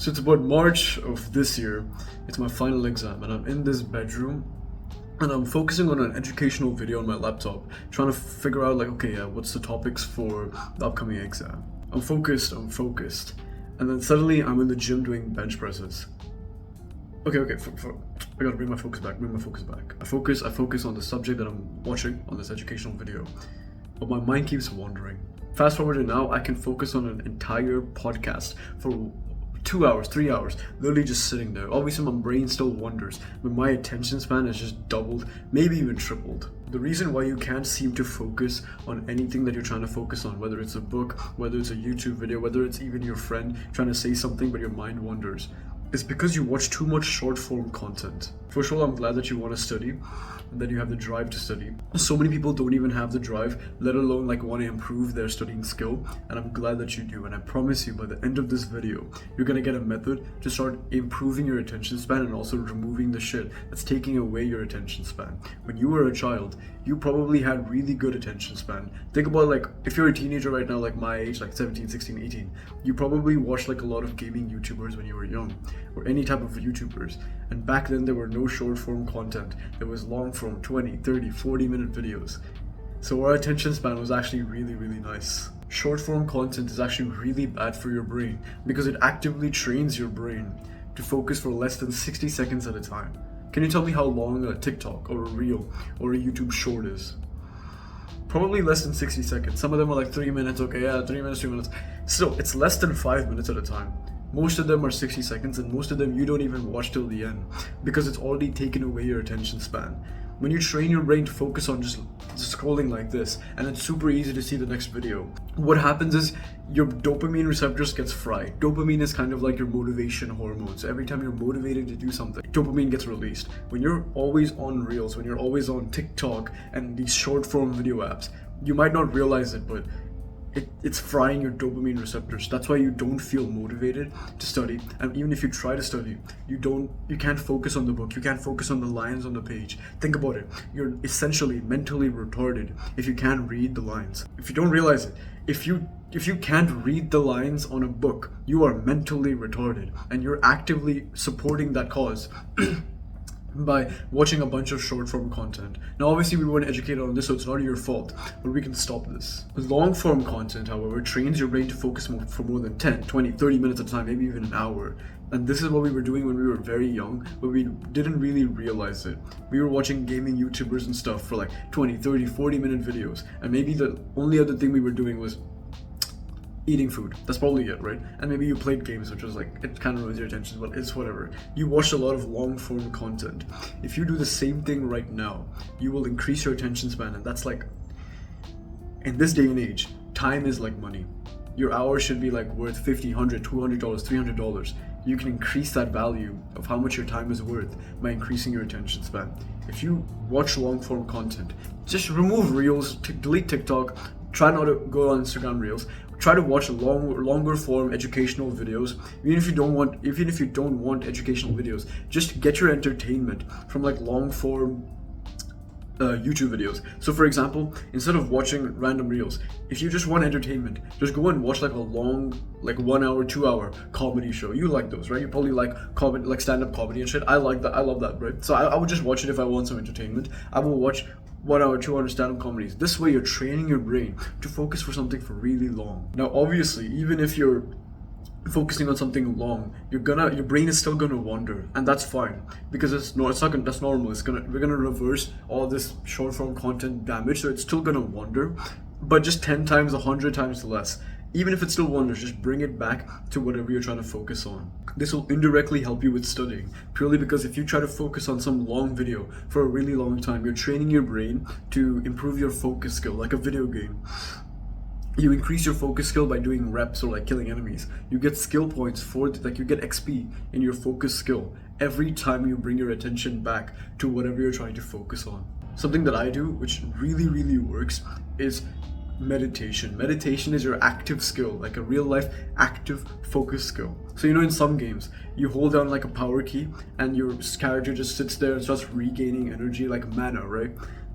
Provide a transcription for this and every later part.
So it's about March of this year. It's my final exam, and I'm in this bedroom, and I'm focusing on an educational video on my laptop, trying to figure out like, okay, what's the topics for the upcoming exam. I'm focused, and then suddenly I'm in the gym doing bench presses. Okay, I gotta bring my focus back. I focus on the subject that I'm watching on this educational video, but my mind keeps wandering. Fast forward to now, I can focus on an entire podcast for 2 hours, 3 hours, literally just sitting there. Obviously my brain still wanders, but my attention span has just doubled, maybe even tripled. The reason why you can't seem to focus on anything that you're trying to focus on, whether it's a book, whether it's a YouTube video, whether it's even your friend trying to say something but your mind wanders, is because you watch too much short form content. For sure, I'm glad that you want to study and that you have the drive to study. So many people don't even have the drive, let alone like want to improve their studying skill, and I'm glad that you do. And I promise you, by the end of this video, you're gonna get a method to start improving your attention span and also removing the shit that's taking away your attention span. When you were a child, you probably had really good attention span. Think about like, if you're a teenager right now, like my age, like 17, 16, 18, you probably watched like a lot of gaming YouTubers when you were young, or any type of YouTubers. And back then there were no short form content. There was long form 20, 30, 40-minute videos. So our attention span was actually really, really nice. Short form content is actually really bad for your brain because it actively trains your brain to focus for less than 60 seconds at a time. Can you tell me how long a TikTok or a reel or a YouTube short is? Probably less than 60 seconds. Some of them are like 3 minutes, okay, yeah, 3 minutes, 2 minutes. Still, it's less than 5 minutes at a time. Most of them are 60 seconds, and most of them you don't even watch till the end because it's already taken away your attention span. When you train your brain to focus on just scrolling like this, and it's super easy to see the next video, what happens is your dopamine receptors gets fried. Dopamine is kind of like your motivation hormone. So every time you're motivated to do something, dopamine gets released. When you're always on Reels, when you're always on TikTok and these short form video apps, you might not realize it, but it's frying your dopamine receptors. That's why you don't feel motivated to study, and even if you try to study, you can't focus on the book, you can't focus on the lines on the page. Think about it, you're essentially mentally retarded if you can't read the lines. If you don't realize it, if you can't read the lines on a book, you are mentally retarded, and you're actively supporting that cause by watching a bunch of short form content. Now obviously we weren't educated on this, so it's not your fault, but we can stop this. Long form content, however, trains your brain to focus for more than 10, 20, 30 minutes at a time, maybe even an hour. And this is what we were doing when we were very young, but we didn't really realize it. We were watching gaming YouTubers and stuff for like 20, 30, 40-minute videos, and maybe the only other thing we were doing was eating food. That's probably it, right? And maybe you played games, which was like, it kind of ruins your attention, but it's whatever. You watched a lot of long form content. If you do the same thing right now, you will increase your attention span, and that's like, in this day and age, time is like money. Your hour should be like worth $50, $100, $200, $300. You can increase that value of how much your time is worth by increasing your attention span. If you watch long form content, just remove Reels, delete TikTok, try not to go on Instagram Reels. Try to watch longer form educational videos. Even if you don't want educational videos, just get your entertainment from like long form YouTube videos. So for example, instead of watching random reels, if you just want entertainment, just go and watch like a long, like 1 hour, 2 hour comedy show. You like those, right? You probably like comedy, like stand-up comedy and shit. I like that. I love that, right? So I would just watch it if I want some entertainment. I will watch 1 hour, 2 hour stand-up comedies. This way you're training your brain to focus for something for really long. Now obviously, even if you're focusing on something long, your brain is still gonna wander, and that's fine because that's normal. We're gonna reverse all this short form content damage, so it's still gonna wander, but just 10 times, 100 times less. Even if it still wanders, just bring it back to whatever you're trying to focus on. This will indirectly help you with studying, purely because if you try to focus on some long video for a really long time, you're training your brain to improve your focus skill, like a video game. You increase your focus skill by doing reps or like killing enemies. You get skill points for like you get XP in your focus skill every time you bring your attention back to whatever you're trying to focus on. Something that I do, which really, really works, is meditation. Meditation is your active skill, like a real life active focus skill. So you know, in some games, you hold down like a power key and your character just sits there and starts regaining energy like mana, right?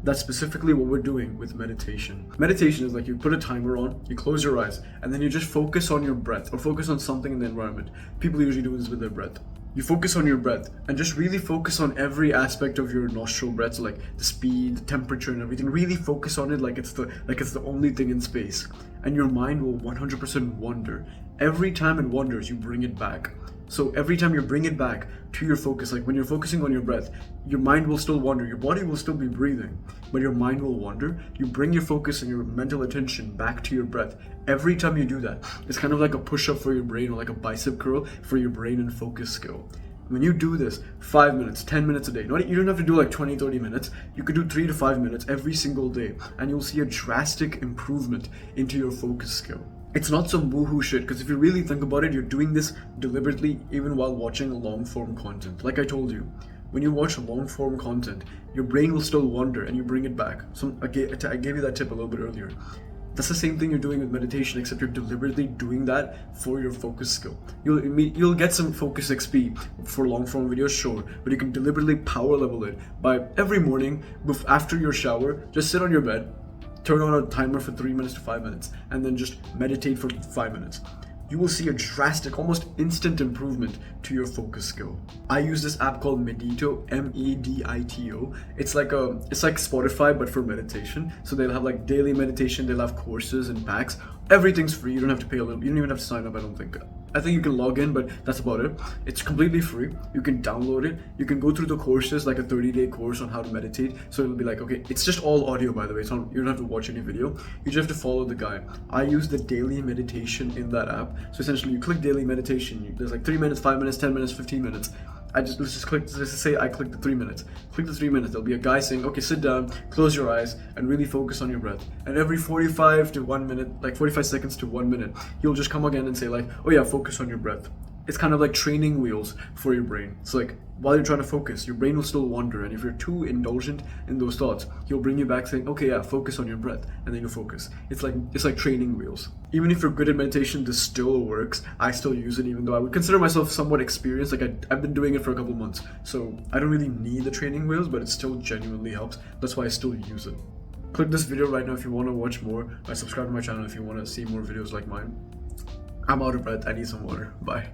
That's specifically what we're doing with meditation. Meditation is like you put a timer on, you close your eyes, and then you just focus on your breath or focus on something in the environment. People usually do this with their breath. You focus on your breath and just really focus on every aspect of your nostril breath, so like the speed, the temperature, and everything. Really focus on it like it's the only thing in space, and your mind will 100% wander. Every time it wanders, you bring it back. So every time you bring it back to your focus, like when you're focusing on your breath, your mind will still wander. Your body will still be breathing, but your mind will wander. You bring your focus and your mental attention back to your breath. Every time you do that, it's kind of like a push-up for your brain or like a bicep curl for your brain and focus skill. When you do this 5 minutes, 10 minutes a day, you don't have to do like 20, 30 minutes. You could do 3 to 5 minutes every single day, and you'll see a drastic improvement into your focus skill. It's not some woohoo shit, because if you really think about it, you're doing this deliberately even while watching long-form content. Like I told you, when you watch long-form content, your brain will still wander and you bring it back. So I gave you that tip a little bit earlier. That's the same thing you're doing with meditation, except you're deliberately doing that for your focus skill. You'll get some focus XP for long-form videos, sure, but you can deliberately power level it by every morning after your shower, just sit on your bed, turn on a timer for 3 minutes to 5 minutes, and then just meditate for 5 minutes. You will see a drastic, almost instant improvement to your focus skill. I use this app called Medito, Medito. It's like Spotify, but for meditation. So they'll have like daily meditation, they'll have courses and packs. Everything's free. You don't have to pay a little. You don't even have to sign up, I don't think. I think you can log in, but that's about it. It's completely free. You can download it. You can go through the courses, like a 30-day course on how to meditate. So it'll be like, okay, it's just all audio, by the way. You don't have to watch any video. You just have to follow the guide. I use the daily meditation in that app. So essentially, you click daily meditation. There's like 3 minutes, 5 minutes, 10 minutes, 15 minutes. Let's just say I click the 3 minutes. Click the 3 minutes. There'll be a guy saying, okay, sit down, close your eyes, and really focus on your breath. And every 45 to 1 minute, like 45 seconds to 1 minute, he'll just come again and say like, oh yeah, focus on your breath. It's kind of like training wheels for your brain. It's like while you're trying to focus, your brain will still wander, and if you're too indulgent in those thoughts, he'll bring you back saying, okay, yeah, focus on your breath, and then you focus. It's like training wheels. Even if you're good at meditation, this still works. I still use it, even though I would consider myself somewhat experienced. Like I've been doing it for a couple months, so I don't really need the training wheels, but it still genuinely helps. That's why I still use it. Click this video right now if you want to watch more, or subscribe to my channel if you want to see more videos like mine. I'm out of breath. I need some water. Bye.